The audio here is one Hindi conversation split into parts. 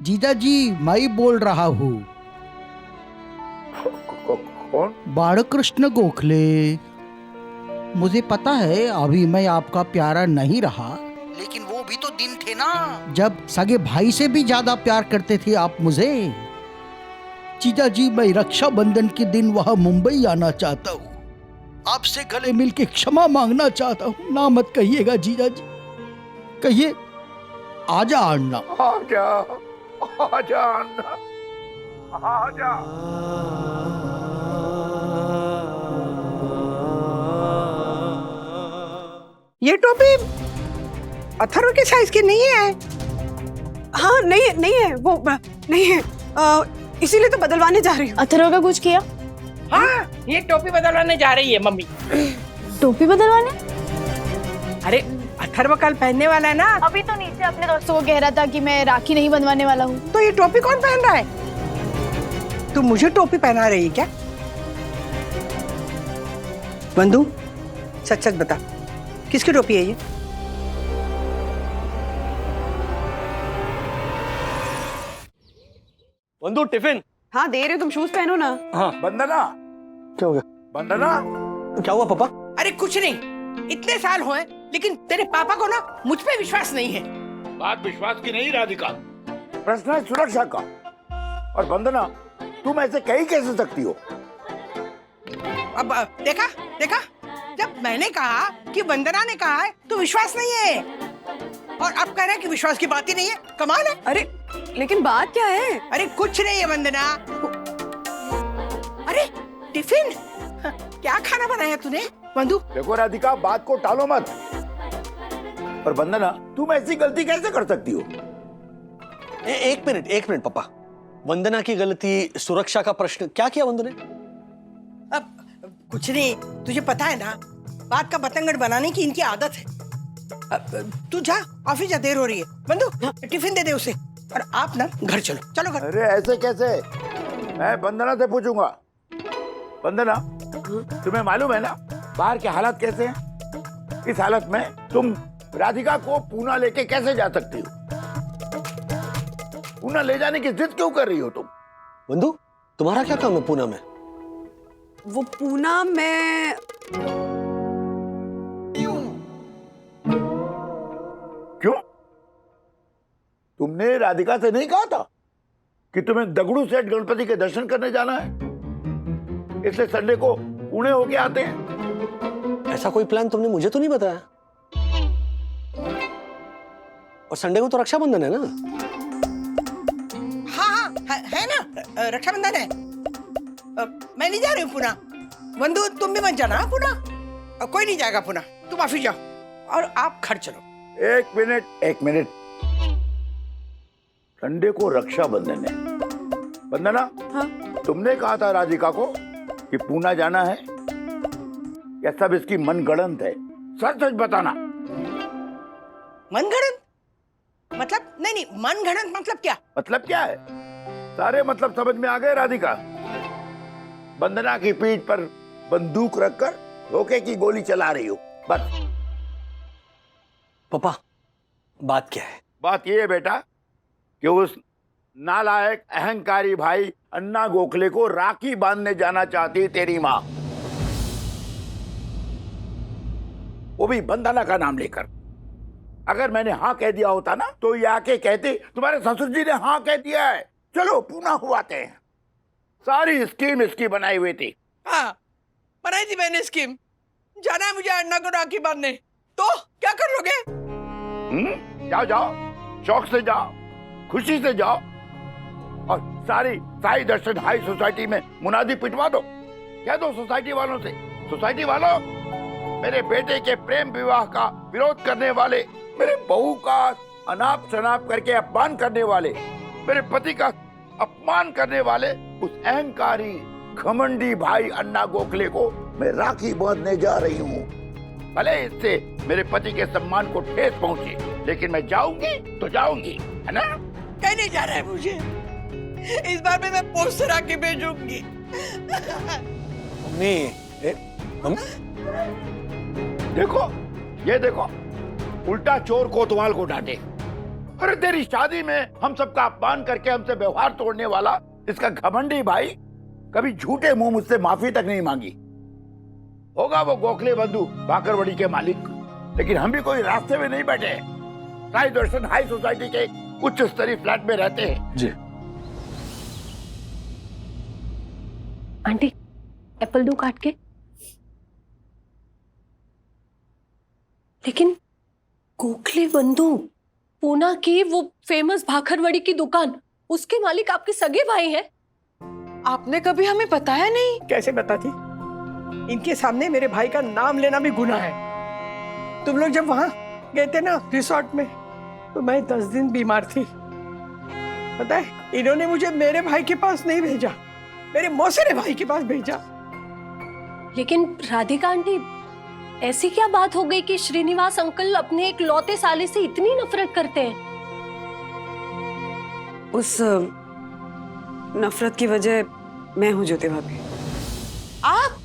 जीजा जी मैं ही बोल रहा हूँ। कौन? बालकृष्ण गोखले। मुझे पता है अभी मैं आपका प्यारा नहीं रहा, लेकिन वो भी तो दिन थे ना जब सगे भाई से भी ज्यादा प्यार करते थे आप मुझे। जीजा जी मैं रक्षाबंधन के दिन वहां मुंबई आना चाहता हूँ, आपसे गले मिल के क्षमा मांगना चाहता हूँ। ना मत कहिएगा जीजा जी, कहिए आजा अन्ना। आजा आजा अन्ना, आजा। ये टोपी अथर्व के साइज की नहीं है। हाँ नहीं है, वो नहीं है, इसीलिए तो बदलवाने जा रही हूँ। अथर्व का कुछ किया? हाँ, ये टोपी बदलवाने जा रही है मम्मी। टोपी बदलवाने? अरे अथर्व कल पहनने वाला है ना। अभी तो नीचे अपने दोस्तों को कह रहा था कि मैं राखी नहीं बनवाने वाला हूँ। तो ये टोपी कौन पहन रहा है? तू मुझे टोपी पहना रही है क्या? बंधु सच सच बता, किसकी टोपी है ये? बंधु टिफिन। हाँ दे रहे हो, तुम शूज पहनो ना। हाँ वंदना, क्या हो गया? वंदना, क्या हुआ पापा? अरे कुछ नहीं, इतने साल हुए लेकिन तेरे पापा को ना मुझ पे विश्वास नहीं है। बात विश्वास की नहीं राधिका, प्रश्न है सुरक्षा का। और वंदना तुम ऐसे कहीं कैसे सकती हो? अब देखा देखा, जब मैंने कहा कि वंदना ने कहा है तो विश्वास नहीं है, और अब कह रहे हैं कि विश्वास की बात ही नहीं है। कमाल है। अरे लेकिन बात क्या है? अरे कुछ नहीं है वंदना। अरे टिफिन, क्या खाना बनाया तूने बंधु? देखो राधिका, बात को टालो मत। और वंदना तुम ऐसी गलती कैसे कर सकती हो? एक मिनट पापा। वंदना की गलती, सुरक्षा का प्रश्न, क्या किया वंदना ने? अब कुछ नहीं, तुझे पता है ना बात का बतंगड़ बनाने की इनकी आदत है। अब तू जा, ऑफिस जा, देर हो रही है। बंधु टिफिन दे दे उसे, और आप ना घर चलो। चलो घर। अरे ऐसे कैसे? मैं वंदना से पूछूंगा। वंदना, तुम्हें मालूम है ना बाहर के हालात कैसे हैं? इस हालत में तुम राधिका को पूना लेके कैसे जा सकती हो? पूना ले जाने की जिद क्यों कर रही हो तुम? बंधु तुम्हारा क्या काम है पूना में? वो पूना में क्यों? तुमने राधिका से नहीं कहा था कि तुम्हें दगड़ू सेठ गणपति के दर्शन करने जाना है, इसलिए संडे को पुणे होके आते हैं? ऐसा कोई प्लान तुमने मुझे तो नहीं बताया। और संडे को तो रक्षाबंधन है ना? हाँ है ना, रक्षाबंधन है। मैं नहीं जा रही हूँ पुणे। बंधु तुम भी मत जाना पुणे, कोई नहीं जाएगा पुणे। तुम ऑफिस जाओ और आप घर चलो। एक मिनट, संडे को रक्षाबंधन है। वंदना, हाँ? तुमने कहा था राधिका को कि पूना जाना है, या सब इसकी मनगढ़ंत है? सच सच बताना। मनगढ़ंत मतलब? नहीं, मनगढ़ंत मतलब क्या? मतलब क्या है? सारे मतलब समझ में आ गए राधिका। वंदना की पीठ पर बंदूक रखकर धोखे की गोली चला रही हो, बस। पापा बात क्या है? बात यह है बेटा कि उस नालायक अहंकारी भाई अन्ना गोखले को राखी बांधने जाना चाहती है तेरी माँ, वो भी वंदना का नाम लेकर। अगर मैंने हाँ कह दिया होता ना तो ये आके कहते तुम्हारे ससुर जी ने हाँ कह दिया है, चलो पूना हुआते हैं। सारी स्कीम इसकी बनाई हुई थी। हाँ बनाई थी मैंने स्कीम। जाना है मुझे अन्ना को राखी बांधने, तो क्या कर लोगे? जाओ जाओ, शौक से जाओ, खुशी से जाओ, और सारी साई दर्शन हाई सोसाइटी में मुनादी पिटवा दो। कह दो सोसाइटी वालों से, सोसाइटी वालों, मेरे बेटे के प्रेम विवाह का विरोध करने वाले, मेरे बहू का अनाप शनाप करके अपमान करने वाले, मेरे पति का अपमान करने वाले उस अहंकारी घमंडी भाई अन्ना गोखले को मैं राखी बांधने जा रही हूँ। भले इससे मेरे पति के सम्मान को ठेस पहुंचे, लेकिन मैं जाऊंगी तो जाऊंगी, है ना? कहने जा रहा है मुझे, इस बार में मैं पोस्टर आके भेजूंगी। मम्मी, देखो, ये देखो, उल्टा चोर कोतवाल को डांटे। अरे तेरी शादी में हम सबका अपमान करके हमसे व्यवहार तोड़ने वाला इसका घमंडी भाई कभी झूठे मुंह मुझसे माफी तक नहीं मांगी। होगा वो गोखले बंधु भाकरवड़ी के मालिक, लेकिन हम भी कोई रास्ते में नहीं बैठे हैं। साई दर्शन हाई सोसाइटी के उच्च स्तरीय फ्लैट में रहते हैं। जी आंटी, एप्पल दो काट के। लेकिन गोखले बंधु, पूना की वो फेमस भाखरवड़ी की दुकान, उसके मालिक आपके सगे भाई हैं। आपने कभी हमें बताया नहीं? कैसे बताती? इनके सामने मेरे भाई का नाम लेना भी गुनाह है। तुम लोग जब वहां गए थे ना रिसोर्ट में, तो मैं 10 दिन बीमार थी। पता है, इन्होंने मुझे मेरे भाई के पास नहीं भेजा, मेरे मौसेरे भाई के पास भेजा। लेकिन राधिका आंटी, ऐसी क्या बात हो गई कि श्रीनिवास अंकल अपने एक लौते साले से इतनी नफरत करते हैं? उस नफरत की वजह मैं हूँ ज्योति भाभी। आप?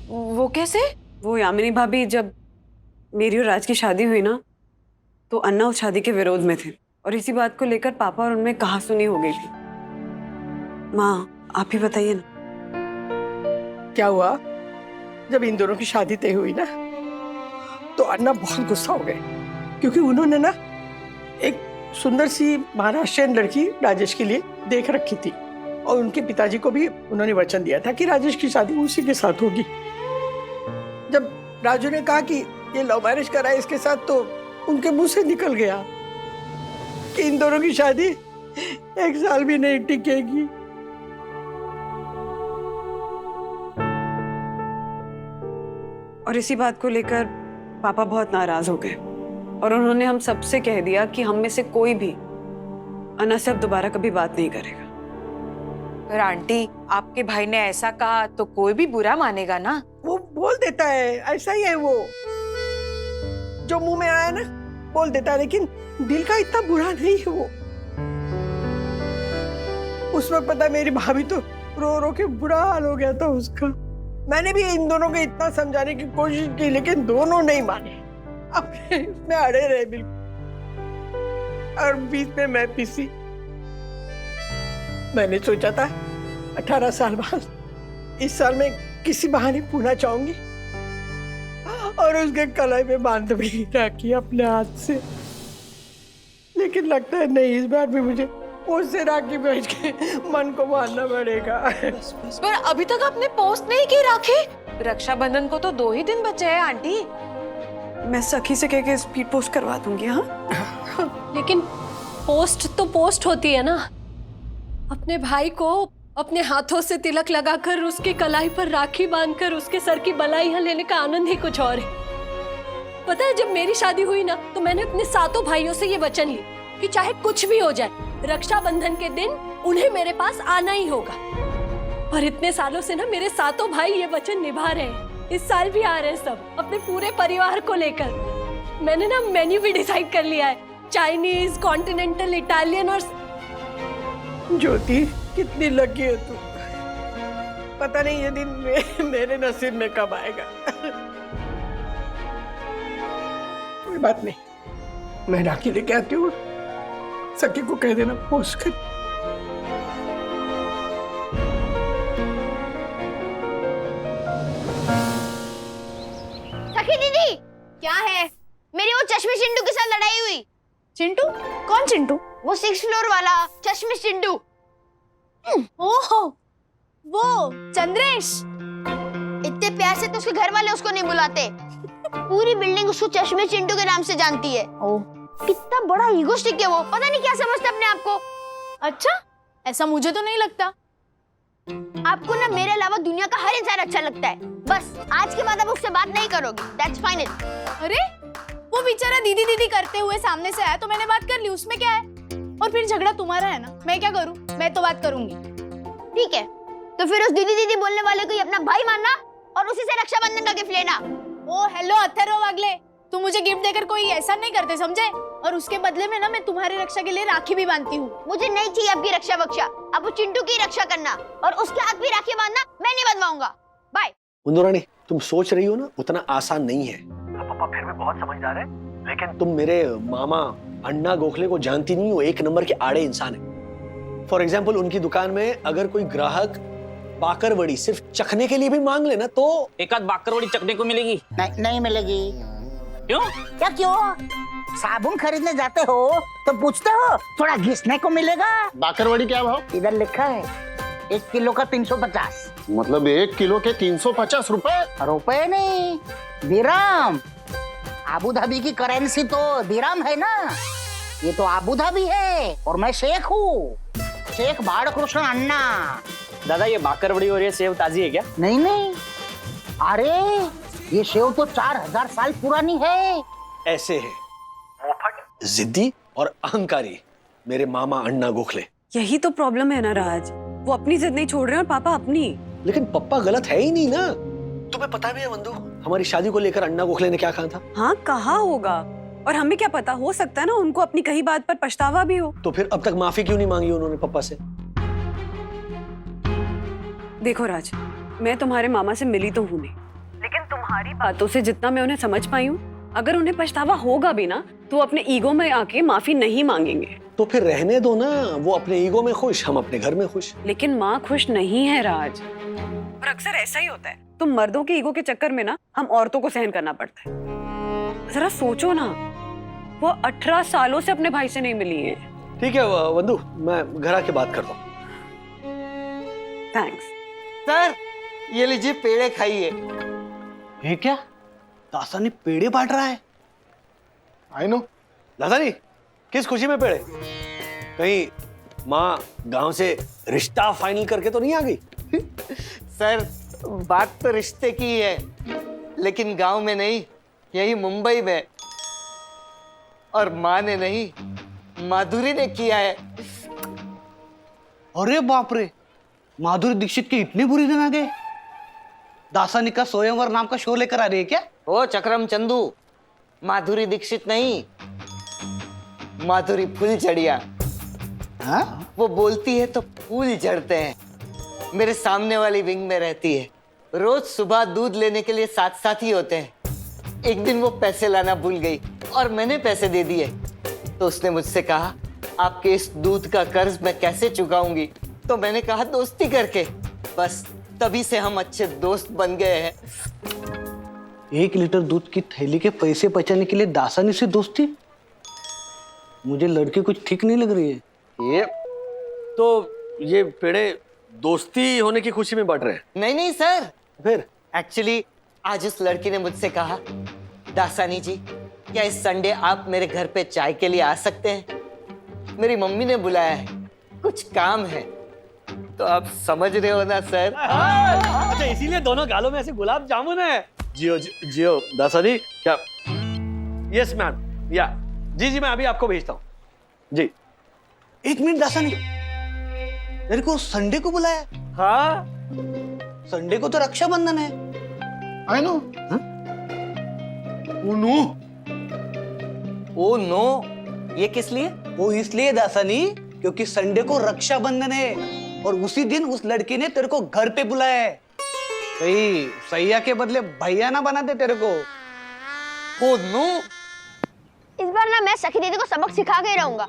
वो कैसे? वो यामिनी भाभी, जब मेरी और राज की शादी हुई ना, तो अन्ना उस शादी के विरोध में थे और इसी बात को लेकर पापा और उनमें कहासुनी हो गई थी। माँ, आप ही बताइए ना। क्या हुआ? जब इन दोनों की शादी तय हुई ना, तो अन्ना बहुत गुस्सा हो गए, क्योंकि उन्होंने ना एक सुंदर सी महाराष्ट्रियन लड़की राजेश के लिए देख रखी थी और उनके पिताजी को भी उन्होंने वचन दिया था कि राजेश की शादी उसी के साथ होगी। जब राजू ने कहा कि ये लव मैरिज करा है इसके साथ, तो उनके मुंह से निकल गया कि इन दोनों की शादी 1 साल भी नहीं टिकेगी। और इसी बात को लेकर पापा बहुत नाराज हो गए और उन्होंने हम सबसे कह दिया कि हम में से कोई भी अन्ना से अब दोबारा कभी बात नहीं करेगा। पर आंटी, आपके भाई ने ऐसा कहा तो कोई भी बुरा मानेगा ना। वो बोल देता है, ऐसा ही है वो, जो मुंह में आया ना बोल देता है, लेकिन दिल का इतना बुरा नहीं है वो। उस वक्त पता है, मेरी भाभी तो रो रो के बुरा हाल हो गया था उसका। मैंने भी इन दोनों को इतना समझाने की कोशिश की, लेकिन दोनों नहीं माने, अपने उसमें अड़े रहे बिल्कुल। और बीच में मैं पिसी। मैंने सोचा था 18 साल बाद इस साल में किसी बहाने पूना चाहूंगी और उसके कलाई पे बांध भी रखी अपने हाथ से, लेकिन लगता है नहीं, इस बार भी मुझे उससे राखी भेज के मन को मारना पड़ेगा। पर अभी तक आपने पोस्ट नहीं की राखी। रक्षाबंधन को तो 2 ही दिन बचे हैं आंटी। मैं सखी से कह के स्पीड पोस्ट करवा दूंगी। हाँ, लेकिन पोस्ट तो पोस्ट होती है ना। अपने भाई को अपने हाथों से तिलक लगाकर, उसकी कलाई पर राखी बांधकर उसके सर की बलाइयां लेने का आनंद ही कुछ और है। पता है, जब मेरी शादी हुई ना, तो मैंने अपने 7 भाइयों से ये वचन लिया कि चाहे कुछ भी हो जाए, रक्षाबंधन के दिन उन्हें मेरे पास आना ही होगा। और इतने सालों से ना मेरे 7 भाई ये वचन निभा रहे हैं। इस साल भी आ रहे हैं सब, अपने पूरे परिवार को लेकर। मैंने ना मेन्यू भी डिसाइड कर लिया है, चाइनीज, कॉन्टिनेंटल, इटालियन और। ज्योति, कितनी लकी है तू। पता नहीं ये दिन मेरे नसीब में कब आएगा। कोई बात नहीं, मैं राखी लेके आती हूँ, सखी को कह देना पोस्ट कर। सखी दीदी, क्या है? मेरी वो चश्मे चिंटू के साथ लड़ाई हुई। चिंटू? कौन चिंटू? वो 6th फ्लोर वाला चश्मे चिंटू। ओहो, वो चंद्रेश। इतने प्यार से तो उसके घर वाले उसको नहीं बुलाते। पूरी बिल्डिंग उसको चश्मे चिंटू के नाम से जानती है। ओह, कितना बड़ा ईगोस्टिक है वो, पता नहीं क्या समझता अपने आप को। अच्छा, ऐसा मुझे तो नहीं लगता। आपको ना मेरे अलावा दुनिया का हर इंसान अच्छा लगता है। बस आज के बाद आप उससे बात नहीं करोगी, दैट्स फाइनल। अरे, वो बेचारा दीदी दीदी करते हुए सामने से आया तो मैंने बात कर ली, उसमें क्या है? और फिर झगड़ा तुम्हारा है ना, मैं क्या करूं? मैं तो बात करूंगी। ठीक है, तो फिर उस दीदी दीदी बोलने वाले को ही अपना भाई मानना और उसी से रक्षाबंधन का गिफ्ट लेना। ओ हेलो अथर्व वागले, तुम मुझे गिफ्ट देकर कोई ऐसा नहीं करते, समझे? और उसके बदले में ना मैं तुम्हारी रक्षा के लिए राखी भी बांधती हूँ। मुझे नहीं चाहिए आपकी रक्षा बक्षा, अब वो चिंटू की रक्षा करना और उसके हाथ भी राखी बांधना, मैं नहीं बंधवाऊंगा। बाय। मुंदुरानी, तुम सोच रही हो ना, उतना आसान नहीं है। पापा फिर भी बहुत समझदार है, लेकिन तुम मेरे मामा अन्ना गोखले को जानती नहीं, वो एक नंबर के आड़े इंसान है। फॉर एग्जाम्पल, उनकी दुकान में अगर कोई ग्राहक बाकरवड़ी सिर्फ चखने के लिए भी मांग लेना तो एक आध बाकरवड़ी चखने को मिलेगी। नहीं मिलेगी। क्यों? क्या क्यों? साबुन खरीदने जाते हो तो पूछते हो थोड़ा घिसने को मिलेगा? बाकरवड़ी क्या भाव? इधर लिखा है 1 किलो का 350। मतलब 1 किलो के 350 रुपए? रुपए नहीं, दिराम। आबू धाबी की करेंसी तो दिराम है ना। ये तो आबू धाबी है और मैं शेख हूँ, शेख बालकृष्ण अन्ना। दादा, ये बाकरवड़ी और ये सेव ताजी है क्या? नहीं, अरे ये सेव तो 4000 साल पुरानी है। ऐसे है जिद्दी और अहंकारी मेरे मामा अन्ना गोखले। यही तो प्रॉब्लम है ना राज, वो अपनी जिद नहीं छोड़ रहे और पापा अपनी। लेकिन पप्पा गलत है ही नहीं ना। तुम्हें पता भी है वंदू, हमारी शादी को लेकर अन्ना गोखले ने क्या कहा था? हाँ, कहा होगा, और हमें क्या पता, हो सकता है ना उनको अपनी कही बात पर पछतावा भी हो। तो फिर अब तक माफी क्यों नहीं मांगी उन्होंने पप्पा से? देखो राज, मैं तुम्हारे मामा से मिली तो हूँ नहीं, लेकिन तुम्हारी बातों से जितना मैं उन्हें समझ पाई हूँ, अगर उन्हें पछतावा होगा भी ना तो वो अपने ईगो में आके माफी नहीं मांगेंगे। तो फिर रहने दो ना, वो अपने ईगो में खुश, हम अपने घर में खुश। लेकिन माँ खुश नहीं है राज, और अक्सर ऐसा ही होता है। तुम मर्दों के ईगो के चक्कर में ना हम औरतों को सहन करना पड़ता है। जरा सोचो ना, वो 18 सालों से अपने भाई से नहीं मिली है। ठीक है वंदू, मैं घर आके बात करता हूँ। थैंक्स सर, ये लीजिए पेड़े खाइए। ये क्या? दासानी पेड़े बांट रहा है? I know. दासानी, किस खुशी में पेड़े? कहीं माँ गांव से रिश्ता फाइनल करके तो नहीं आ गई? सर, बात तो रिश्ते की है, लेकिन गांव में नहीं, यही मुंबई में। और माँ ने नहीं, माधुरी ने किया है। अरे बाप रे, माधुरी दीक्षित की इतनी बुरी दिन आ गई? दासानी का स्वयंवर नाम का शो लेकर आ रही है क्या? ओ चक्रम चंदू, माधुरी दीक्षित नहीं, माधुरी फुलझड़िया। हाँ? वो बोलती है तो फूल झड़ते हैं। मेरे सामने वाली विंग में रहती है, रोज सुबह दूध लेने के लिए साथ साथ ही होते हैं। एक दिन वो पैसे लाना भूल गई और मैंने पैसे दे दिए, तो उसने मुझसे कहा आपके इस दूध का कर्ज मैं कैसे चुकाऊंगी? तो मैंने कहा दोस्ती करके। बस तभी से हम अच्छे दोस्त बन गए हैं। 1 लीटर दूध की थैली के पैसे बचाने के लिए दासानी से दोस्ती? मुझे लड़की कुछ ठीक नहीं लग रही है। ये पेड़े दोस्ती होने की खुशी में बांट रहे हैं? नहीं सर, फिर एक्चुअली आज उस लड़की ने मुझसे कहा, दासानी जी क्या इस संडे आप मेरे घर पे चाय के लिए आ सकते हैं? मेरी मम्मी ने बुलाया है, कुछ काम है। तो आप समझ रहे हो ना सर? अच्छा, इसीलिए दोनों गालों में ऐसे गुलाब जामुन है। जियो दासानी, क्या? यस मैम, या जी मैं अभी आपको भेजता हूँ जी। 1 मिनट दासानी, मेरे को संडे को बुलाया? हाँ, संडे को तो रक्षाबंधन है। I know. ओ नो, ये किस लिए? वो इसलिए दासानी क्योंकि संडे को रक्षाबंधन है और उसी दिन उस लड़की ने तेरे को घर पे बुलाया है। कहीं सैया के बदले भैया ना बना दे तेरे को। ओ नो, इस बार ना मैं सखी दीदी को सबक सिखा के ही रहूंगा।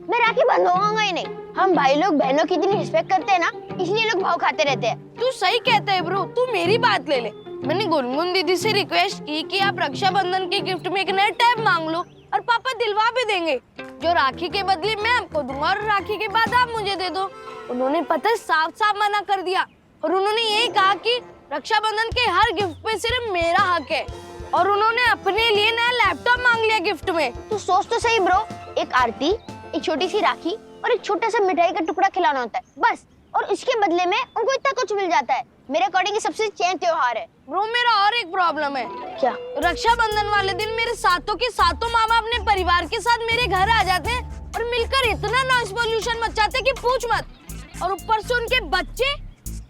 मैं राखी बंधवाऊंगा ही नहीं। हम भाई लोग बहनों की इतनी रिस्पेक्ट करते हैं ना, इसलिए लोग भाव खाते रहते हैं। तू सही कहता है ब्रो, तू मेरी बात ले ले। मैंने गुनगुन दीदी से रिक्वेस्ट की कि आप रक्षाबंधन के गिफ्ट में एक नया टैब मांग लो और पापा दिलवा भी देंगे, जो राखी के बदले मैं आपको दूंगा और राखी के बाद आप मुझे दे दो। उन्होंने पता है साफ साफ मना कर दिया और उन्होंने ये कहा कि रक्षाबंधन के हर गिफ्ट पे सिर्फ मेरा हक है, और उन्होंने अपने लिए नया लैपटॉप मांग लिया गिफ्ट में। तू सोच तो सही ब्रो, एक आरती, एक छोटी सी राखी और एक छोटा सा मिठाई का टुकड़ा खिलाना होता है बस, और इसके बदले में उनको इतना कुछ मिल जाता है। मेरे अकॉर्डिंग सबसे चैन त्योहार है। ब्रो मेरा और एक प्रॉब्लम है। क्या? रक्षाबंधन वाले दिन मेरे सातों के सातों मामा अपने परिवार के साथ मेरे घर आ जाते हैं और मिलकर इतना नॉइस पोल्यूशन मचाते कि पूछ मत। और ऊपर से उनके बच्चे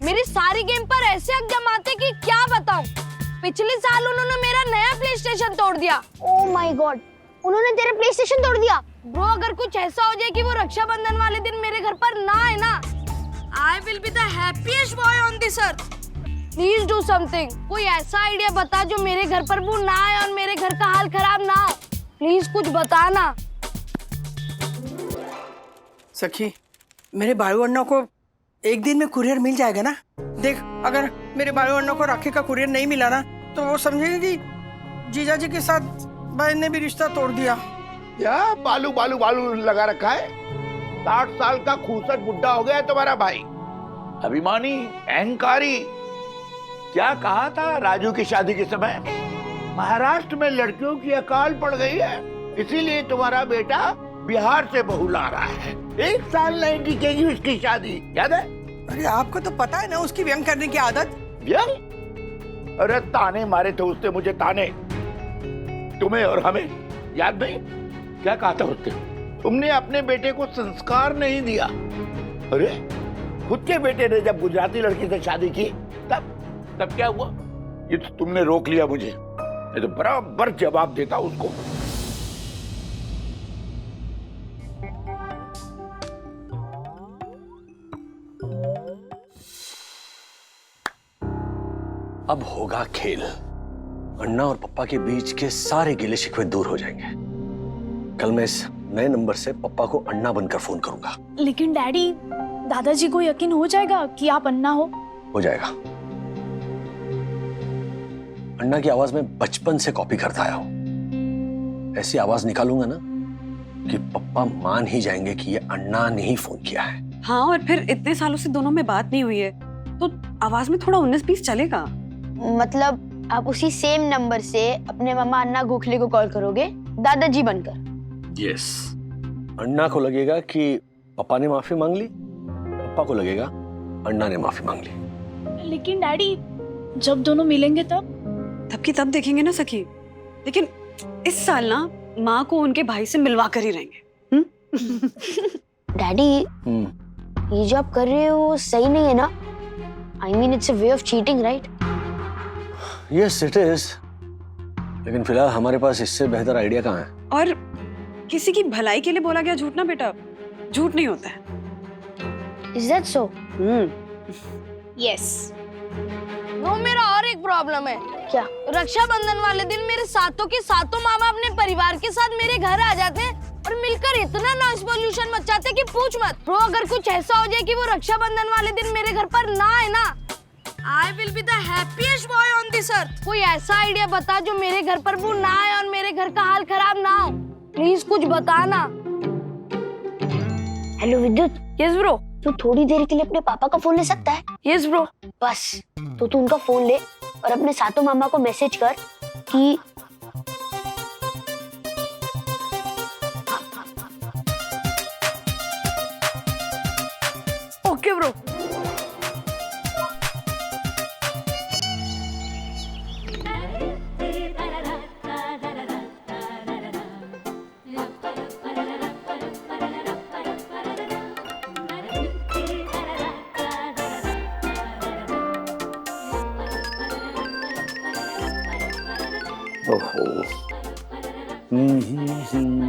मेरी सारी गेम पर ऐसे हक जमाते कि क्या बताऊं। पिछले साल उन्होंने मेरा नया प्ले स्टेशन तोड़ दिया। ओह माय गॉड, उन्होंने तेरा प्ले स्टेशन तोड़ दिया? ब्रो अगर कुछ ऐसा हो जाए कि वो रक्षाबंधन वाले दिन मेरे घर पर ना आए ना, I will be the happiest boy on this earth. Please do something. कोई ऐसा आइडिया बता जो मेरे घर पर वो ना आए और मेरे घर का हाल खराब ना हो। प्लीज कुछ बताना। सखी, मेरे बालू अण्णा को एक दिन में कुरियर मिल जाएगा ना? देख, अगर मेरे बालू अण्णा को राखी का कुरियर नहीं मिला ना तो वो समझेंगे कि जीजाजी के साथ बहन ने भी रिश्ता तोड़ दिया। क्या बालू बालू बालू लगा रखा है? 60 साल का खूसट बुढ़ा हो गया है तुम्हारा भाई, अभिमानी, अहंकारी। क्या कहा था राजू की शादी के समय? महाराष्ट्र में लड़कियों की अकाल पड़ गई है, इसीलिए तुम्हारा बेटा बिहार से बहू ला रहा है। 1 साल नहीं टिकेगी उसकी शादी, याद है? अरे आपको तो पता है ना उसकी व्यंग करने की आदत। व्यंग? अरे ताने मारे थे उसने मुझे, ताने। तुम्हें और हमें याद नहीं? क्या कहा था उसने? तुमने अपने बेटे को संस्कार नहीं दिया। अरे खुद के बेटे ने जब गुजराती लड़की से शादी की तब क्या हुआ? ये तो तुमने रोक लिया मुझे, ये तो बराबर जवाब देता उसको। अब होगा खेल। अन्ना और पप्पा के बीच के सारे गिले शिकवे दूर हो जाएंगे। कल मैं इस नए नंबर से पप्पा को अन्ना बनकर फोन करूंगा। लेकिन डैडी, दादाजी को यकीन हो जाएगा कि आप अन्ना हो? हो जाएगा। अन्ना की आवाज में बचपन से कॉपी करता आया हूं। ऐसी आवाज निकालूंगा ना कि पप्पा मान ही जाएंगे कि ये अन्ना ने ही फोन किया है। हाँ, और फिर इतने सालों से दोनों में बात नहीं हुई है तो आवाज में थोड़ा 19-20 चलेगा। मतलब आप उसी सेम नंबर से अपने मामा अन्ना गोखले को कॉल करोगे दादाजी बनकर? यस। अन्ना को लगेगा कि पापा ने माफी मांग ली, पापा को लगेगा अन्ना ने माफी मांग ली। लेकिन डैडी, जब दोनों मिलेंगे तब की तब देखेंगे ना सखी। लेकिन इस साल ना माँ को उनके भाई से मिलवा कर ही रहेंगे। डैडी, ये जो आप कर रहे हो सही नहीं है ना? I mean it's a way of cheating, right? Yes, it is. लेकिन फिलहाल हमारे पास इससे बेहतर आइडिया कहाँ है? और किसी की भलाई के लिए बोला गया झूठ ना बेटा, झूठ नहीं होता है। Is that so? यस। वो मेरा और एक प्रॉब्लम है। क्या? रक्षाबंधन वाले दिन मेरे सातों के सातों मामा अपने परिवार के साथ मेरे घर आ जाते हैं और मिलकर इतना नॉइस पोल्यूशन मचाते कि पूछ मत। ब्रो, अगर कुछ ऐसा हो जाए कि वो रक्षाबंधन वाले दिन मेरे घर पर ना आए ना, I will be the happiest boy on this earth। कोई ऐसा आइडिया बता जो मेरे घर पर वो ना आए और मेरे घर का हाल खराब ना हो। प्लीज कुछ बता ना। हेलो विद्युत। Yes bro. तू थोड़ी देर के लिए अपने पापा का फोन ले सकता है? Yes bro. बस तो तू उनका फोन ले और अपने सातों मामा को मैसेज कर कि ओके ब्रो।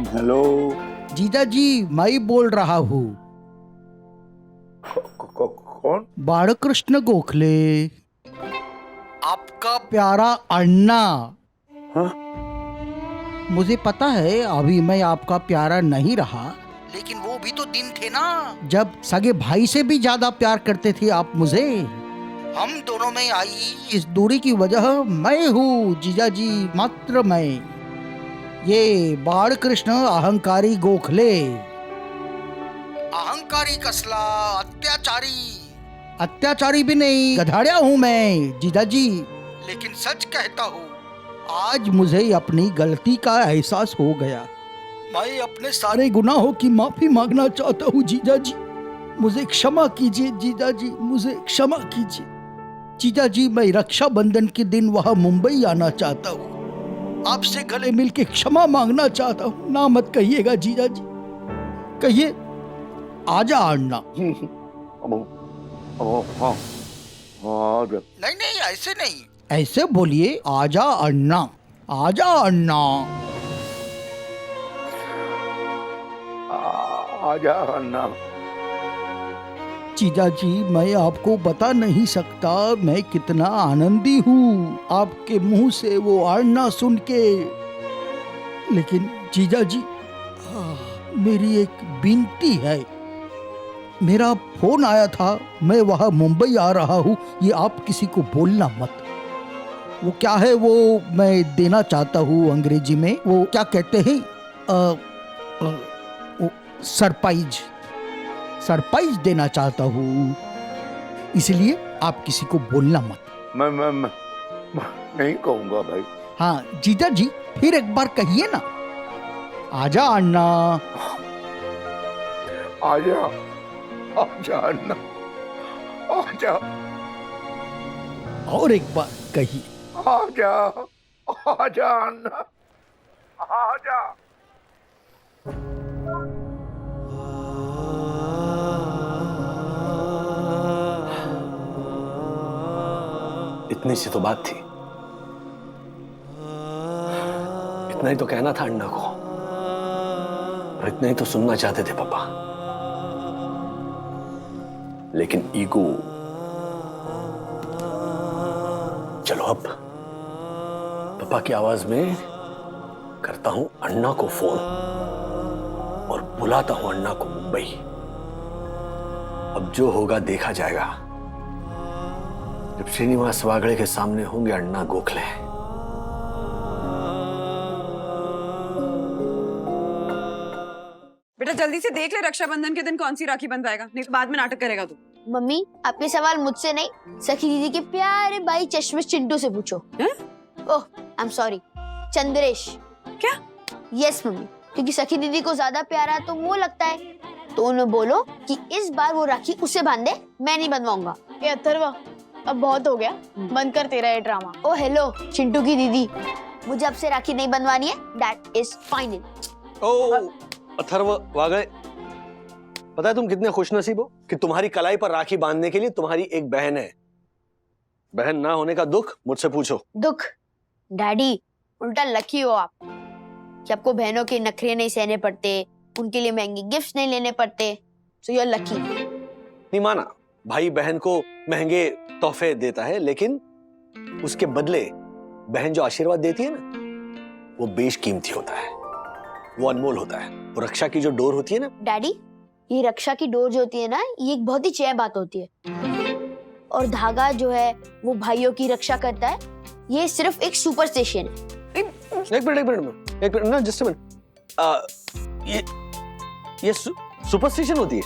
हेलो जीजा जी, मैं बोल रहा हूँ। कौन? बालकृष्ण गोखले, आपका प्यारा अन्ना। हाँ? मुझे पता है अभी मैं आपका प्यारा नहीं रहा, लेकिन वो भी तो दिन थे ना जब सगे भाई से भी ज्यादा प्यार करते थे आप मुझे। हम दोनों में आई इस दूरी की वजह मैं हूँ जीजा जी, मात्र मैं। ये बालकृष्ण अहंकारी गोखले, अहंकारी कसला, अत्याचारी भी नहीं, गधाड़िया हूँ मैं जीजा जी। लेकिन सच कहता हूँ, आज मुझे अपनी गलती का एहसास हो गया। मैं अपने सारे गुनाहों की माफी मांगना चाहता हूँ जीजा जी। मुझे क्षमा कीजिए जीजा जी, मुझे क्षमा कीजिए जीजा जी। मैं रक्षाबंधन के दिन वहाँ मुंबई आना चाहता हूँ, आपसे गले मिल के क्षमा मांगना चाहता हूँ। ना मत कहिएगा जीजा जी, कहिए आजा अन्ना। नहीं, ऐसे नहीं, ऐसे बोलिए आजा अन्ना, आजा अन्ना, आजा अन्ना। जीजा जी, मैं आपको बता नहीं सकता मैं कितना आनंदी हूँ आपके मुंह से वो अन्ना सुन के। लेकिन जीजा जी, मेरी एक विनती है। मेरा फोन आया था, मैं वहाँ मुंबई आ रहा हूँ, ये आप किसी को बोलना मत। वो क्या है वो मैं देना चाहता हूँ अंग्रेजी में, वो क्या कहते हैं, सरप्राइज देना चाहता हूँ, इसलिए आप किसी को बोलना मत। मैं नहीं कहूँगा भाई। हाँ जीजा जी, फिर एक बार कहिए ना। आजा अन्ना, आजा आजा अन्ना, आजा। और एक बार कहिए, आजा आजा अन्ना, आजा। इतनी सी तो बात थी, इतना ही तो कहना था अन्ना को, और इतना ही तो सुनना चाहते थे पापा। लेकिन ईगो। चलो अब पापा की आवाज में करता हूं अन्ना को फोन और बुलाता हूं अन्ना को मुंबई। अब जो होगा देखा जाएगा। जब श्रीनिवास वागड़े के सामने होंगे अन्ना गोखले। बेटा जल्दी से देख ले रक्षाबंधन के दिन कौन सी राखी बंधवाएगा, नहीं तो बाद में नाटक करेगा तू। मम्मी आपके सवाल मुझसे नहीं, सखी दीदी के प्यारे भाई चश्मिश चिंटू से पूछो। ओह आई एम सॉरी, चंद्रेश। क्या? यस मम्मी, क्योंकि सखी दीदी को ज्यादा प्यारा तो वो लगता है, तो उन्हें बोलो कि इस बार वो राखी उसे बांधे, मैं नहीं बनवाऊंगा। ये अथर्व अब बहुत हो गया, बंद कर तेरा ये ड्रामा। ओ हेलो चिंटू की दीदी, मुझे अब से राखी नहीं बनवानी है, दैट इज फाइनल। ओ अथर्व वागड़े, पता है तुम कितने खुशनसीब हो कि तुम्हारी कलाई पर राखी बांधने के लिए तुम्हारी एक बहन है। बहन ना होने का दुख मुझसे पूछो। दुख? डैडी उल्टा लकी हो आप कि आपको बहनों के नखरे नहीं सहने पड़ते, उनके लिए महंगे गिफ्ट्स नहीं लेने पड़ते, सो यू आर लकी। नहीं माना, भाई बहन को महंगे तोहफे देता है, लेकिन उसके बदले बहन जो आशीर्वाद देती है ना, वो बेशकीमती होता है, वो अनमोल होता है। वो रक्षा की जो डोर होती है ना डैडी, ये रक्षा की डोर जो होती है ना, ये एक बहुत ही चय बात होती है, और धागा जो है वो भाइयों की रक्षा करता है, ये सिर्फ एक सुपरस्टिशन है। एक मिनट ना, जस्ट अ मिनट। ये सुपरस्टिशन होती है?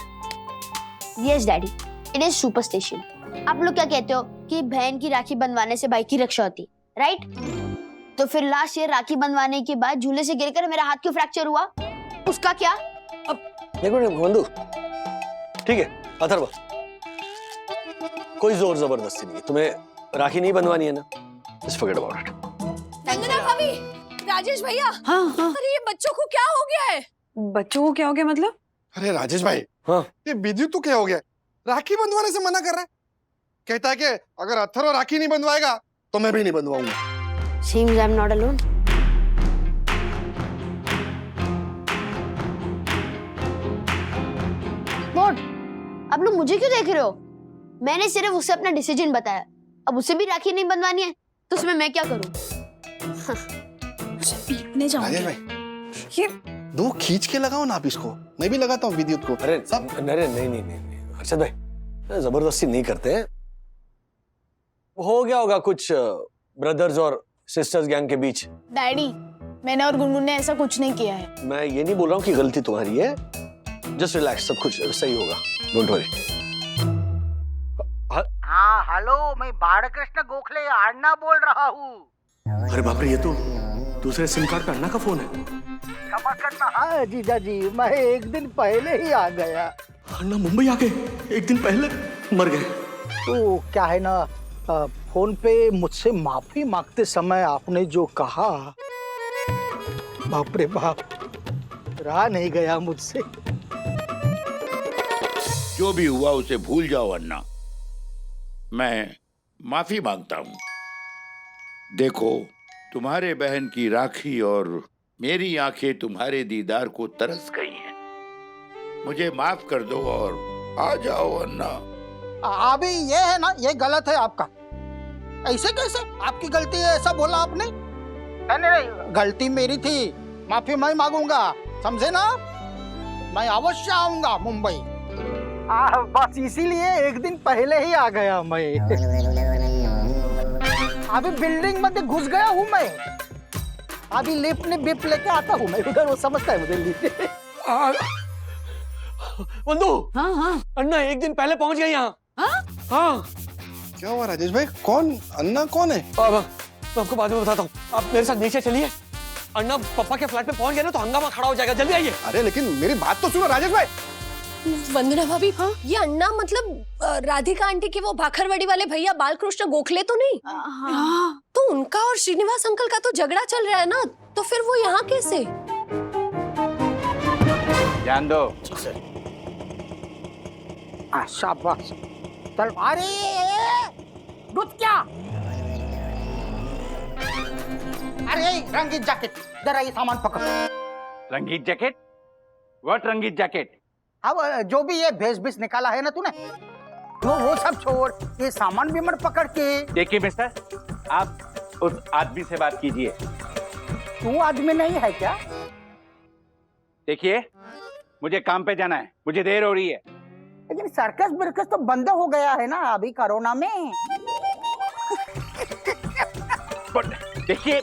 Yes daddy, it is superstition. आप लोग क्या कहते हो कि बहन की राखी बंधवाने से भाई की रक्षा होती, राइट? तो फिर लास्ट ईयर राखी बंधवाने के बाद झूले से गिरकर मेरा हाथ क्यों फ्रैक्चर हुआ, उसका क्या? अब एक मिनट बंधु, ठीक है अथर्व, कोई जोर जबरदस्ती नहीं है, तुम्हें राखी नहीं बंधवानी है ना, जस्ट फॉरगेट अबाउट इट। वंदना भाभी, राजेश भैया। हाँ हाँ। अरे ये बच्चों को क्या हो गया है? बच्चों को क्या हो गया मतलब? अरे राजेश भाई, हाँ ये विद्युत तो क्या हो गया, राखी बंधवाने से मना कर रहा है। कहता है कि अगर अथर्व राखी नहीं बंधवाएगा तो मैं भी नहीं बंधवाऊंगा। Seems I'm not alone. What? आप लोग मुझे क्यों देख रहे हो? मैंने सिर्फ उसे अपना डिसीजन बताया, अब उसे भी राखी नहीं बंधवानी है, तो उसमें मैं क्या करूं? पीटने जाऊंगी। राजेश भाई, ये दो खींच के लगाओ ना आप इसको, मैं भी लगाता हूँ विद्युत को। अरे नहीं हर्षद भाई, जबरदस्ती नहीं करते हैं। हो गया होगा कुछ ब्रदर्स और सिस्टर्स गैंग के बीच। डैडी, मैंने और गुनगुन ने ऐसा कुछ नहीं किया है। मैं ये नहीं बोल रहा हूँ कि गलती तुम्हारी है, जस्ट रिलैक्स, सब कुछ सही होगा, डोंट वरी। हाँ हेलो, मैं बालकृष्ण गोखले अन्ना बोल रहा हूँ। अरे बाप रे, ये तो दूसरे सिम कार्ड का अन्ना का फोन है। क्षमा करना। हाँ जीजा जी, मैं एक दिन पहले ही आ गया। अन्ना मुंबई आके एक दिन पहले मर गए। तो क्या है ना, फोन पे मुझसे माफी मांगते समय आपने जो कहा, बाप रे बाप, रहा नहीं गया मुझसे। जो भी हुआ उसे भूल जाओ अन्ना, मैं माफी मांगता हूँ। देखो, तुम्हारे बहन की राखी और मेरी आंखें तुम्हारे दीदार को तरस गई हैं। मुझे माफ कर दो और आ जाओ अन्ना। अभी ये है ना, ये गलत है आपका। ऐसे कैसे आपकी गलती है ऐसा बोला आपने? नहीं, गलती मेरी थी, माफी मैं मांगूंगा, समझे ना? मैं अवश्य आऊंगा मुंबई। बस इसीलिए एक दिन पहले ही आ गया मैं। अभी बिल्डिंग में घुस गया हूँ मैं। अभी लिफ्ट ने बिप लेके आता हूँ मैं उधर, वो समझता है मुझे लिफ्ट। बंधु, हाँ हाँ अन्ना एक दिन पहले पहुंच गए यहाँ। हाँ? हाँ। क्या हुआ राजेश भाई? कौन अन्ना कौन है? अब मैं आपको बाद में बताता हूँ, आप मेरे साथ नीचे चलिए। अन्ना पापा के फ्लैट में पहुंच गए ना तो हंगामा खड़ा हो जाएगा, जल्दी आइए। अरे लेकिन मेरी बात तो सुनो राजेश भाई। वंदना भाभी, हाँ? ये अन्ना मतलब राधिका आंटी के वो भाखरवड़ी वाले भैया बालकृष्ण गोखले तो नहीं? हाँ। तो उनका और श्रीनिवास अंकल का तो झगड़ा चल रहा है ना, तो फिर वो यहाँ कैसे? जान दो। शाबाश। चल, अरे दूध क्या? अरे रंगीत जैकेट, जरा ये सामान पकड़। रंगीत जैकेट? व्हाट रंगीत जैकेट? अब जो भी ये भेष भेष निकाला है ना तूने, वो सब छोड़, ये सामान भी मत पकड़ के। देखिए मिस्टर, आप उस आदमी से बात कीजिए। तू आदमी नहीं है क्या? देखिए, मुझे काम पे जाना है, मुझे देर हो रही है। लेकिन सर्कस बिरकस तो बंद हो गया है ना अभी कोरोना में। देखिए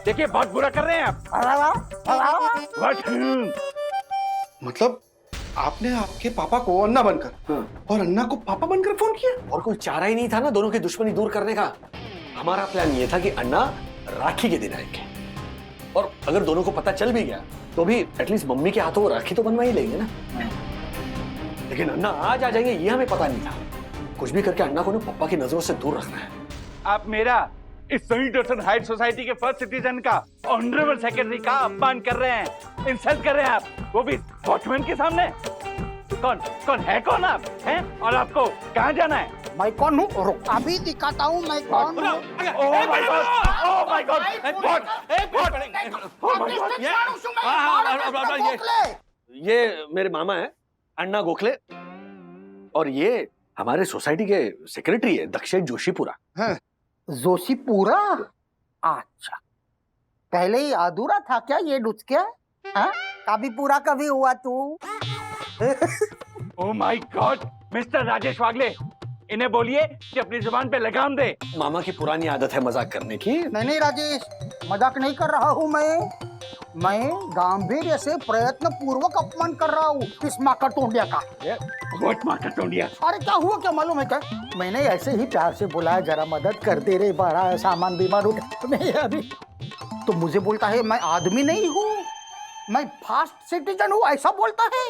देखिए, बहुत बुरा कर रहे हैं आप। What? मतलब आपने आपके पापा को अन्ना बनकर और अन्ना को पापा बनकर फोन किया? और कोई चारा ही नहीं था ना दोनों की दुश्मनी दूर करने का। हमारा प्लान ये था कि अन्ना राखी के दिन आएंगे, और अगर दोनों को पता चल भी गया तो भी एटलीस्ट मम्मी के हाथों वो राखी तो बनवा ही लेंगे ना। लेकिन अन्ना आज आ जाएंगे ये हमें पता नहीं था। कुछ भी करके अन्ना को ना पापा की नजरों से दूर रखना है। आप मेरा इस सही दर्शन हाइट सोसाइटी के फर्स्ट सिटीजन का ऑनरेबल सेक्रेटरी का अपमान कर रहे हैं, इंसल्ट कर रहे हैं आप, वो भी वॉचमैन के सामने। कौन है कौन आप हैं? और आपको कहाँ जाना है? मैं कौन हूँ? रुक, अभी दिखाता हूँ मैं कौन हूँ। ओह my God, oh my God, ये मेरे मामा है अन्ना गोखले, और ये हमारे सोसाइटी के सेक्रेटरी है दक्षेश जोशीपुरा। हाँ। जोशीपुरा? अच्छा, पहले ही अधूरा था क्या ये डुचकिया? हाँ? कभी पूरा कभी हुआ तू? Oh my god, mister Rajesh Wagle, इन्हें बोलिए कि अपनी जुबान पे लगाम दे। मामा की पुरानी आदत है मजाक करने की। नहीं राजेश, मजाक नहीं कर रहा हूँ मैं गांभीर्य से प्रयत्न पूर्वक अपमान कर रहा हूँ इस माकर टोंडिया का। व्हाट माकर टोंडिया? अरे क्या हुआ, क्या मालूम है क्या? मैंने ऐसे ही प्यार से बोला जरा मदद कर दे रे, बड़ा सामान बीमार उठा नहीं अभी, तो मुझे बोलता है मैं आदमी नहीं हूँ, मैं फास्ट सिटीजन हूँ, ऐसा बोलता है।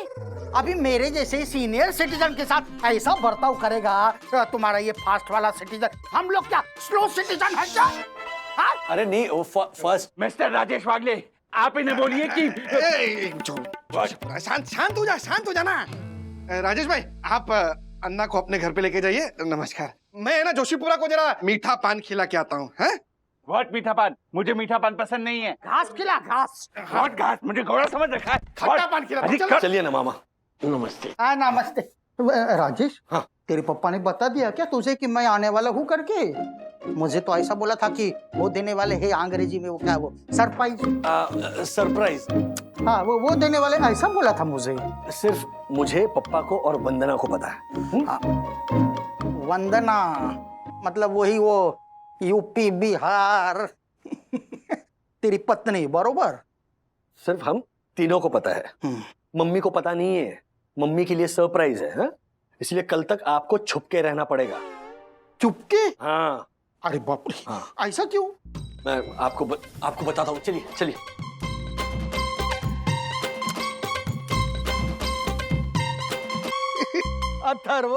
अभी मेरे जैसे सीनियर सिटीजन के साथ ऐसा बर्ताव करेगा तुम्हारा ये फास्ट वाला सिटीजन, हम लोग क्या स्लो सिटीजन है क्या? हाँ? अरे नहीं, वो फर्स्ट। मिस्टर राजेश वागले, आप इन्हें बोलिए कि शांत हो जाना। राजेश भाई, आप अन्ना को अपने घर पे लेके जाइए। नमस्कार, मैं ना जोशीपुरा को जरा मीठा पान खिला के आता हूँ। व्हाट मीठा पान? मुझे मीठा पान पसंद नहीं है। घास खिला, घास। व्हाट घास? मुझे घोड़ा समझ रखा है। खट्टा पान खिला। चलिए ना मामा। नमस्ते। नमस्ते। राजेश, हाँ, तेरे पापा ने बता दिया क्या तुझे कि मैं आने वाला हूँ करके? मुझे तो ऐसा बोला था कि वो देने वाले हैं, अंग्रेजी में वो क्या, वो सरप्राइज। सरप्राइज? हाँ, वो देने वाले, ऐसा बोला था मुझे। सिर्फ मुझे, पप्पा को और वंदना को पता है। वंदना मतलब वही वो यूपी बिहार तेरी पत्नी, बरोबर? सिर्फ हम तीनों को पता है, मम्मी को पता नहीं है। मम्मी के लिए सरप्राइज है, हा? इसलिए कल तक आपको छुप के रहना पड़ेगा। छुप के? हाँ। अरे बाप रे, हाँ। ऐसा क्यों? मैं आपको बताता हूँ, चलिए चलिए। अथर्व,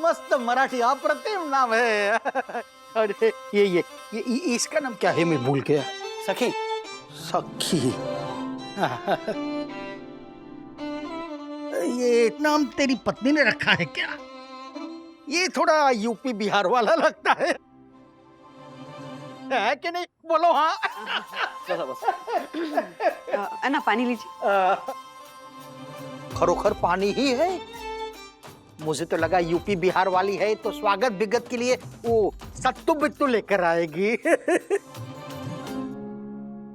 मस्त मराठी अप्रतिम नाम है। अरे ये इसका नाम क्या है, मैं भूल गया। सखी। सखी। ये नाम तेरी पत्नी ने रखा है क्या? ये थोड़ा यूपी बिहार वाला लगता है कि नहीं? बोलो हाँ। अन्ना पानी लीजिए। खरोखर पानी ही है? मुझे तो लगा यूपी बिहार वाली है तो स्वागत विगत के लिए वो सत्तू बिट्टू लेकर आएगी।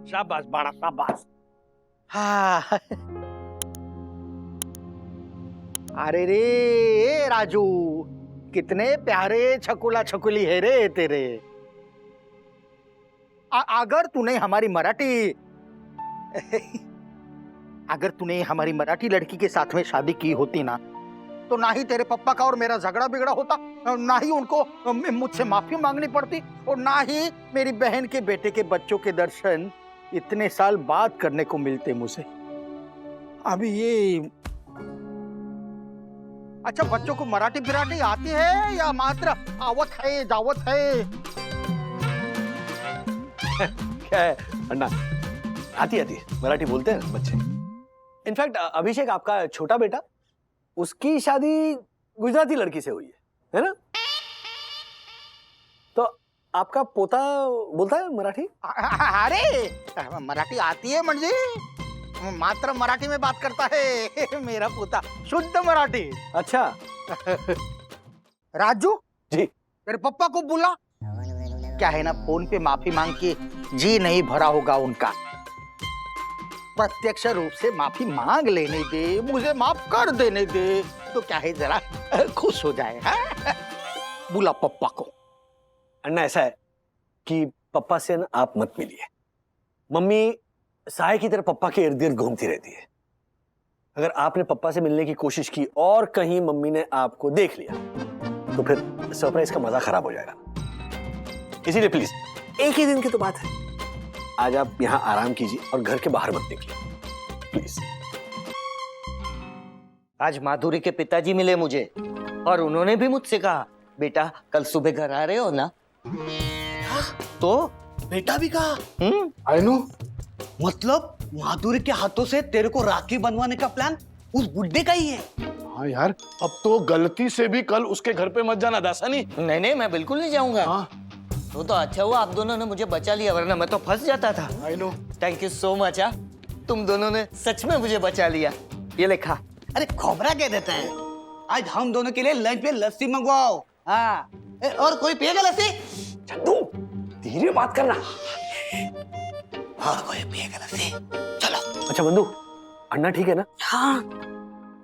शाबाश बड़ा शाबाश। हाँ, अरे रे राजू, कितने प्यारे छकुला छकुली है रे तेरे। अगर तूने हमारी मराठी लड़की के साथ में शादी की होती ना, तो ना ही तेरे पापा का और मेरा झगड़ा बिगड़ा होता, ना ही उनको मुझसे माफी मांगनी पड़ती, और ना ही मेरी बहन के बेटे के बच्चों के दर्शन इतने साल बाद करने को मिलते मुझे। अभी ये अच्छा, बच्चों को मराठी बिराठी आती है या मात्र आवत है जावत है? क्या है अन्ना, आती मराठी बोलते हैं बच्चे। इनफैक्ट अभिषेक, आपका छोटा बेटा, उसकी शादी गुजराती लड़की से हुई है ना? तो आपका पोता बोलता है मराठी? अरे मराठी आती है म्हणजे मात्र मराठी में बात करता है मेरा पोता, शुद्ध मराठी। अच्छा। राजू जी, तेरे पापा को बुला। क्या है ना, फोन पे माफी मांग के जी नहीं भरा होगा उनका, प्रत्यक्ष रूप से माफी मांग लेने दे, मुझे माफ कर देने दे, तो क्या है जरा खुश हो जाए। हाँ? बुला पप्पा को। अन्ना, ऐसा है कि पप्पा से ना आप मत मिलिए। मम्मी साय की तरह पप्पा के इर्द गिर्द घूमती रहती है। अगर आपने पप्पा से मिलने की कोशिश की और कहीं मम्मी ने आपको देख लिया, तो फिर सरप्राइज का मजा खराब हो जाएगा। इसीलिए प्लीज, एक ही दिन की तो बात है, आज आप यहाँ आराम कीजिए और घर के बाहर मत निकलिए प्लीज। आज माधुरी के पिताजी मिले मुझे और उन्होंने भी मुझसे कहा, बेटा कल सुबह घर आ रहे हो ना? तो बेटा भी कहा? आइनू, मतलब माधुरी के हाथों से तेरे को राखी बनवाने का प्लान उस बुड्ढे का ही है? हाँ यार, अब तो गलती से भी कल उसके घर पे मत जाना दासानी। नहीं, मैं बिल्कुल नहीं जाऊंगा। हाँ। तो अच्छा हुआ आप दोनों ने मुझे बचा लिया, वरना मैं तो फंस जाता था। I know. Thank you so much. तुम दोनों ने सच में मुझे बचा लिया। ये लिखा। अरे खोबरा कह देता है। आज हम दोनों के लिए लंच पे लस्सी मंगवाओ। हाँ, और कोई पिएगा लस्सी? चंदू, धीरे बात करना। और कोई पिएगा लस्सी? चलो। अच्छा बंधु, अन्ना ठीक है ना? हाँ,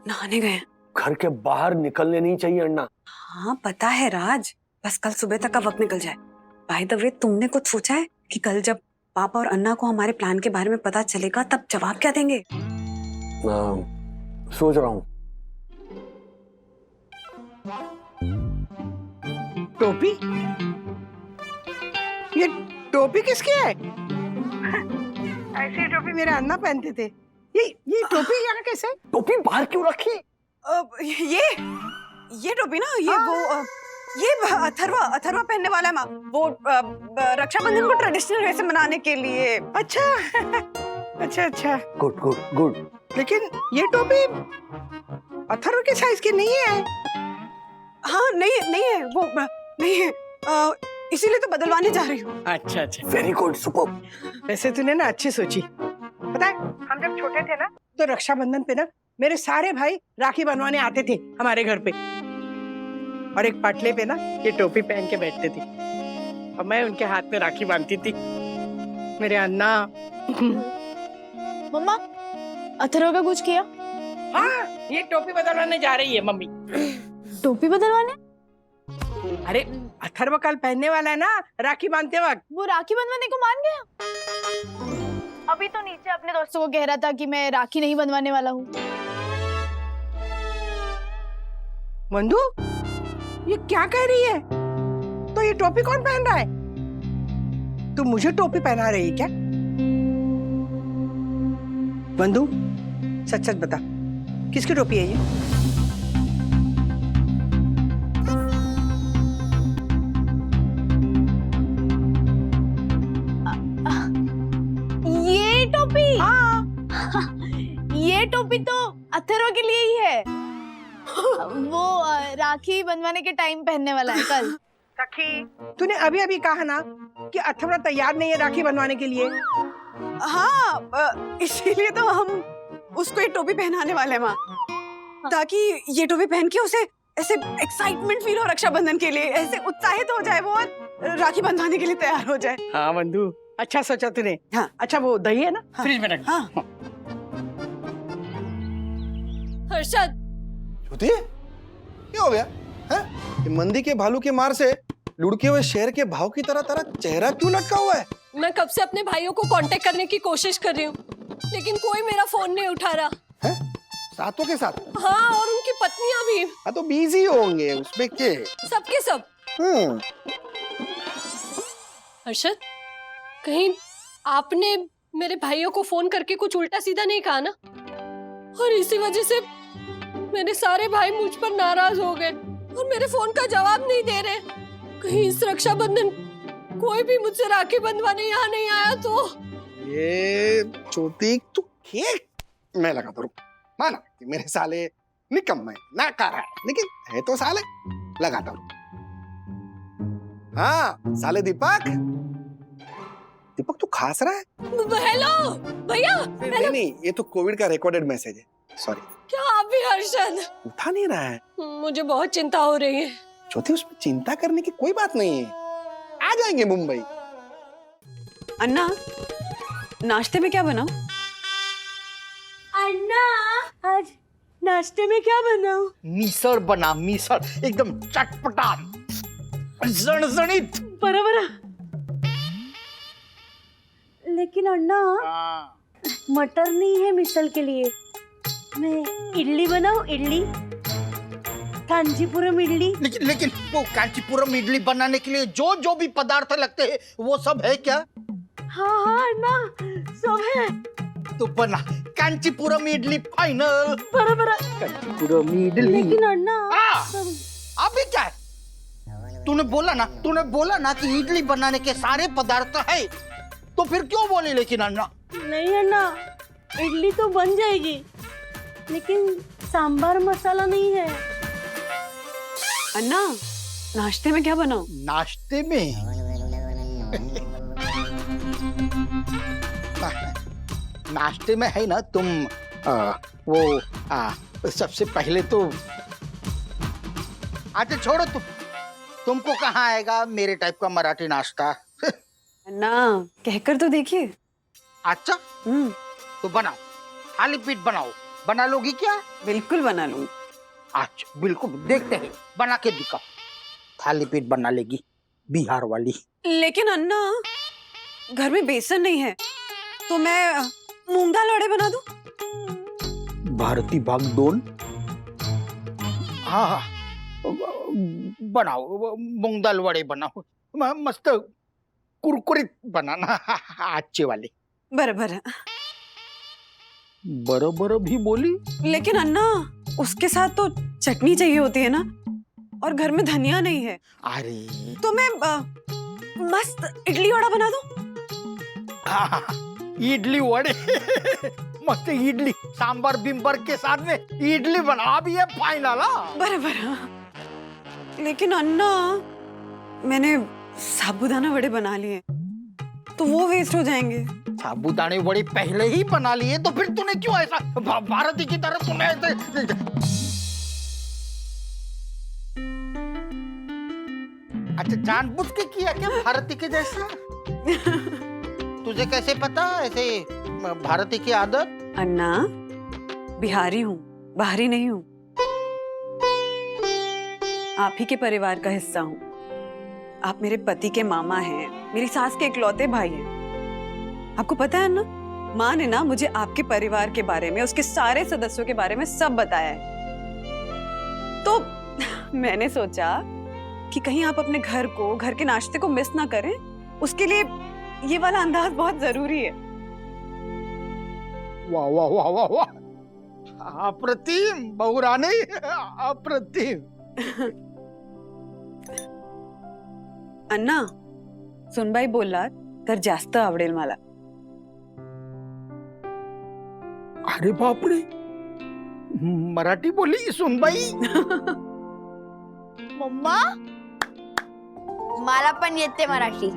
नहाने गए। घर के बाहर निकलने नहीं चाहिए अन्ना। हाँ पता है राज, बस कल सुबह तक का वक्त निकल जाए। बाय द वे, तुमने कुछ सोचा है कि कल जब पापा और अन्ना को हमारे प्लान के बारे में पता चलेगा तब जवाब क्या देंगे? सोच रहा हूँ। टोपी? ये टोपी किसकी है? ऐसी टोपी मेरे अन्ना पहनते थे। ये टोपी यहाँ कैसे? टोपी बाहर क्यों रखी? ये टोपी ना, ये वो ये अथर्वा पहनने वाला है माँ। वो रक्षाबंधन को ट्रेडिशनल वे से मनाने के लिए। अच्छा। गुड। लेकिन ये टोपी अथर्व के साइज की नहीं है। हाँ नहीं है, वो नहीं है, इसीलिए तो बदलवाने जा रही हूँ। अच्छा। Very good, super. वैसे तूने ना अच्छी सोची। पता है, हम जब छोटे थे ना, तो रक्षाबंधन पे ना मेरे सारे भाई राखी बनवाने आते थे हमारे घर पे, और एक पाटले पे ना ये टोपी पहन के बैठते थे, और मैं उनके हाथ में राखी बांधती थी। मेरे अन्ना। मम्मा, अथर्व का कुछ किया? हाँ, ये टोपी बदलवाने जा रही है मम्मी। टोपी बदलवाने? अरे अथर्व कल पहनने वाला है ना राखी बांधते वक्त। वो राखी बंधवाने को मान गया? अभी तो नीचे अपने दोस्तों को कह रहा था कि मैं राखी नहीं बंधवाने वाला हूँ। मंदू, ये क्या कह रही है? तो ये टोपी कौन पहन रहा है? तू मुझे टोपी पहना रही है क्या? मंदू, सच बता, किसकी टोपी है ये? ये टोपी? हाँ। ये टोपी तो अथर्व के लिए ही है। वो राखी बनवाने के टाइम पहनने वाला है कल। सखी, तूने अभी कहा ना कि अथर्व तैयार नहीं है राखी बनवाने के लिए। हाँ, इसीलिए तो हम उसको ये टोपी पहनाने वाले हैं माँ, ताकि ये टोपी पहन के उसे ऐसे एक्साइटमेंट फील हो रक्षाबंधन के लिए, ऐसे उत्साहित हो जाए वो और राखी बंधवाने के लिए तैयार हो जाए। हाँ बंधु, अच्छा सोचा तूने। हाँ। अच्छा, वो दही है ना? हाँ। फ्रिज में रख। हाँ। हर्षद, होती है? क्या हो गया है? ये मंदी के भालू के मार से लुढ़के हुए शेर के भाव की तरह तेरा चेहरा क्यों लटका हुआ है? मैं कब से अपने भाइयों को कांटेक्ट करने की कोशिश कर रही हूँ, लेकिन कोई मेरा फोन नहीं उठा रहा। है? सातों के साथ? हाँ, और उनकी पत्नियां भी। हाँ तो बिजी होंगे उसमें के? सबके सब। हर्षद, कहीं आपने मेरे भाइयों को फोन करके कुछ उल्टा सीधा नहीं कहा ना? और इसी वजह से मेरे सारे भाई मुझ पर नाराज हो गए और मेरे फोन का जवाब नहीं दे रहे। कहीं इस रक्षाबंधन कोई भी मुझसे राखी बंधवाने यहाँ नहीं आया तो? ये छोटी तू केक मैं लगाता हूँ। माना कि मेरे साले निकम्मे नाकार है, लेकिन है तो साले, लगाता हूँ। हाँ साले दीपक, दीपक तू खास रहा है? हेलो भैया। नहीं नहीं, ये तो कोविड का रिकॉर्डेड मैसेज है, सॉरी। क्या आप भी हर्षद? उठा नहीं रहा है। मुझे बहुत चिंता हो रही है। ज्योति, उसमें चिंता करने की कोई बात नहीं है, आ जाएंगे मुंबई। अन्ना, नाश्ते में क्या बनाऊं? अन्ना, आज नाश्ते में क्या बनाऊं? मिसळ बना, मिसळ एकदम चटपटा झणझणीत। बरोबर। लेकिन अन्ना, मटर नहीं है मिसल के लिए। मैं इडली बनाऊं? इडली, कांचीपुरम इडली। लेकिन वो कांचीपुरम इडली बनाने के लिए जो जो भी पदार्थ लगते हैं वो सब है क्या? हाँ हाँ अन्ना, सब है। तो बना कांचीपुरम इडली फाइनल। बराबर। कांचीपुरम इडली। लेकिन अन्ना, अभी क्या है? तूने बोला ना कि इडली बनाने के सारे पदार्थ है, तो फिर क्यों बोली लेकिन अन्ना? नहीं अन्ना, इडली तो बन जाएगी, लेकिन सांभर मसाला नहीं है। अन्ना, नाश्ते में क्या बनाऊं? नाश्ते में नाश्ते में है ना तुम सबसे पहले तो अच्छा छोड़ो, तुमको कहाँ आएगा मेरे टाइप का मराठी नाश्ता। अन्ना, कहकर तो देखिए। अच्छा तो बनाओ, खाली पीठ बनाओ। बना लोगी क्या? बिल्कुल बना लूंगी। अच्छा बिल्कुल, देखते हैं, बना के दिखाओ। खाली पेट बना लेगी बिहार वाली। लेकिन अन्ना, घर में बेसन नहीं है, तो मैं मूंग दाल वड़े बना दूं? भारती भाग 2। हाँ बनाओ, मूंग दाल वड़े बनाओ, मस्त कुरकुरीत बनाना, अच्छे वाले। बराबर। बरोबर भी बोली। लेकिन अन्ना, उसके साथ तो चटनी चाहिए होती है ना, और घर में धनिया नहीं है। अरे तो मैं मस्त इडली वड़ा बना दूं? इडली वड़े मस्त इडली सांबर बिम्बर के साथ में इडली बना भी है फाइनल। बराबर। लेकिन अन्ना, मैंने साबूदाना वड़े बना लिए, तो वो वेस्ट हो जाएंगे। साबूदाने वड़े पहले ही बना लिए, तो फिर तूने क्यों ऐसा भारती की तरह तूने ऐसे? अच्छा जानबूझ के किया क्या भारती के जैसा? तुझे कैसे पता ऐसे भारती की आदत? अन्ना, बिहारी हूँ, बाहरी नहीं हूँ। आप ही के परिवार का हिस्सा हूँ। आप मेरे पति के मामा हैं, मेरी सास के इकलौते भाई हैं। आपको पता है ना, माँ ने ना मुझे आपके परिवार के बारे में, उसके सारे सदस्यों के बारे में सब बताया है। तो मैंने सोचा कि कहीं आप अपने घर को, घर के नाश्ते को मिस ना करें, उसके लिए ये वाला अंदाज बहुत जरूरी है। वाह वाह वाह वाह वाह, अप्रतिम बहुरानी, अप्रतिम। अण्णा, सुनबाई बोललात तर जास्त आवडेल मला। अरे बापरे, मराठी बोली सुनबाई। मम्मा, मला पण येते मराठी।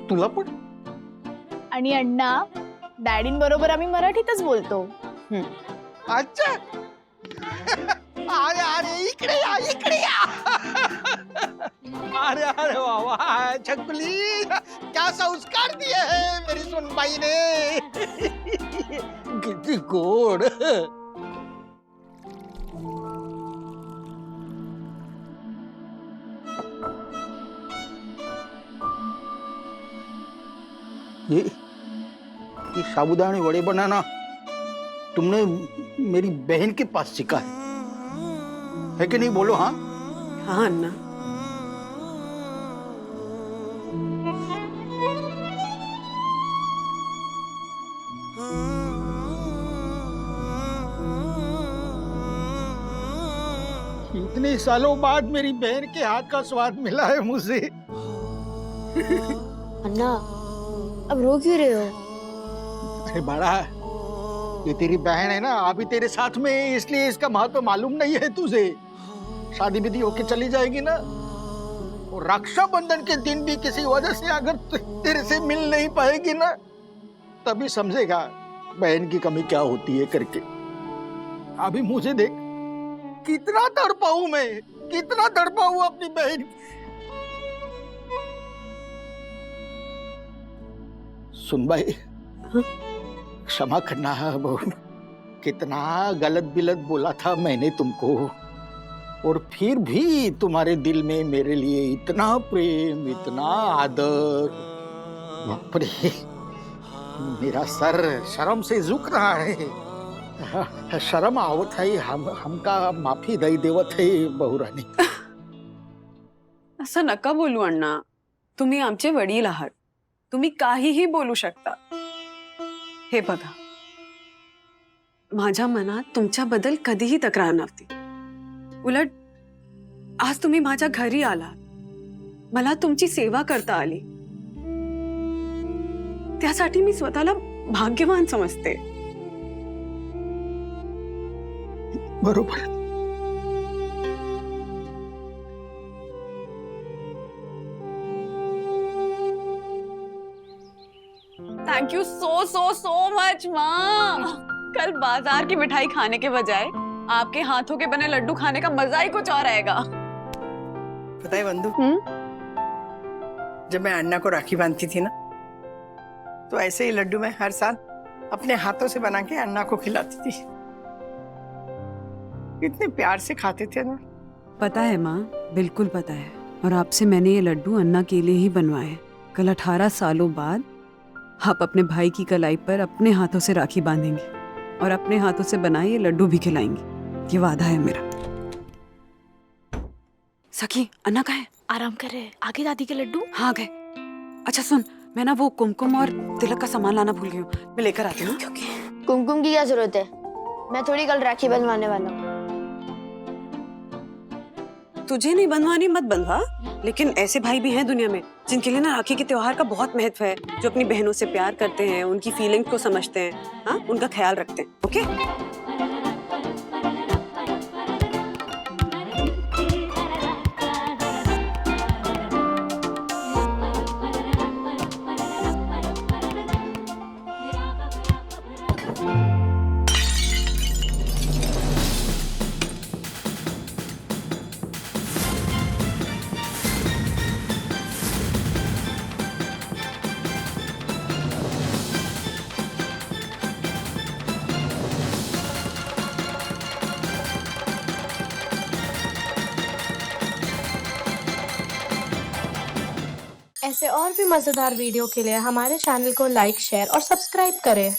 तुला पण? आणि अण्णा, डॅडींबरोबर आम्ही मराठीतच बोलतो। अच्छा, अरे अरे इकडे या, इकडे या। अरे अरे वाह वाह, छकुली क्या संस्कार दिए हैं मेरी सुनबाई ने। किती गोड। ये साबूदाने वड़े बनाना तुमने मेरी बहन के पास सीखा है कि नहीं? बोलो हाँ। हाँ अन्ना, इतने सालों बाद मेरी बहन के हाथ का स्वाद मिला है मुझे। अन्ना, अब रो क्यों रहे हो? अरे बड़ा, ये तेरी बहन है ना, अभी तेरे साथ में है, इसलिए इसका महत्व मालूम नहीं है तुझे। शादी विधि होके चली जाएगी ना, और रक्षाबंधन के दिन भी किसी वजह से अगर तेरे से मिल नहीं पाएगी ना, तभी समझेगा बहन की कमी क्या होती है करके। अभी मुझे देख, कितना तड़पा हूं मैं, कितना तड़पा हूं अपनी बहन। सुन भाई, क्षमा करना है बहू, कितना गलत बिलत बोला था मैंने तुमको, और फिर भी तुम्हारे दिल में मेरे लिए इतना प्रेम, इतना आदर। बाप रे, मेरा सर शर्म से झुक रहा है। शर्म आवत है, हमका माफी दई देवत है बहू रानी। असं नका बोलू अण्णा, तुम्ही आमचे वडील आहात, तुम्ही काहीही बोलू शकता। हे बघा, माझ्या मनात तुमच्याबद्दल कधीही तक्रार नव्हती। उलट आज तुम्ही माझ्या घरी आलात, मला तुमची सेवा करता आली, त्यासाठी मी स्वतःला भाग्यवान समजते। बरोबर। Thank you so so so much माँ। कल बाजार की मिठाई खाने के बजाय आपके हाथों के बने लड्डू खाने का मजा ही कुछ और आएगा। पता है बंधु, जब मैं अन्ना को राखी बांधती थी ना, तो ऐसे ही लड्डू मैं हर साल अपने हाथों से बना के अन्ना को खिलाती थी। इतने प्यार से खाते थे ना। पता है माँ, बिल्कुल पता है। और आपसे मैंने ये लड्डू अन्ना के लिए ही बनवाए। कल 18 सालों बाद आप अपने भाई की कलाई पर अपने हाथों से राखी बांधेंगे और अपने हाथों से बनाए ये लड्डू भी खिलाएंगे। ये वादा है मेरा। सखी, अन्ना कहाँ है? आराम कर रहे हैं। आगे दादी के लड्डू। हाँ गए। अच्छा सुन, मैं ना वो कुमकुम और तिलक का सामान लाना भूल गई हूँ, मैं लेकर आती हूँ। कुमकुम की क्या जरूरत है? मैं थोड़ी कल राखी बंधवाने वाला हूँ। तुझे नहीं बनवानी मत बनवा, लेकिन ऐसे भाई भी हैं दुनिया में जिनके लिए ना राखी के त्योहार का बहुत महत्व है, जो अपनी बहनों से प्यार करते हैं, उनकी फीलिंग्स को समझते हैं, हाँ, उनका ख्याल रखते हैं। ओके? ऐसे और भी मजेदार वीडियो के लिए हमारे चैनल को लाइक, शेयर और सब्सक्राइब करें।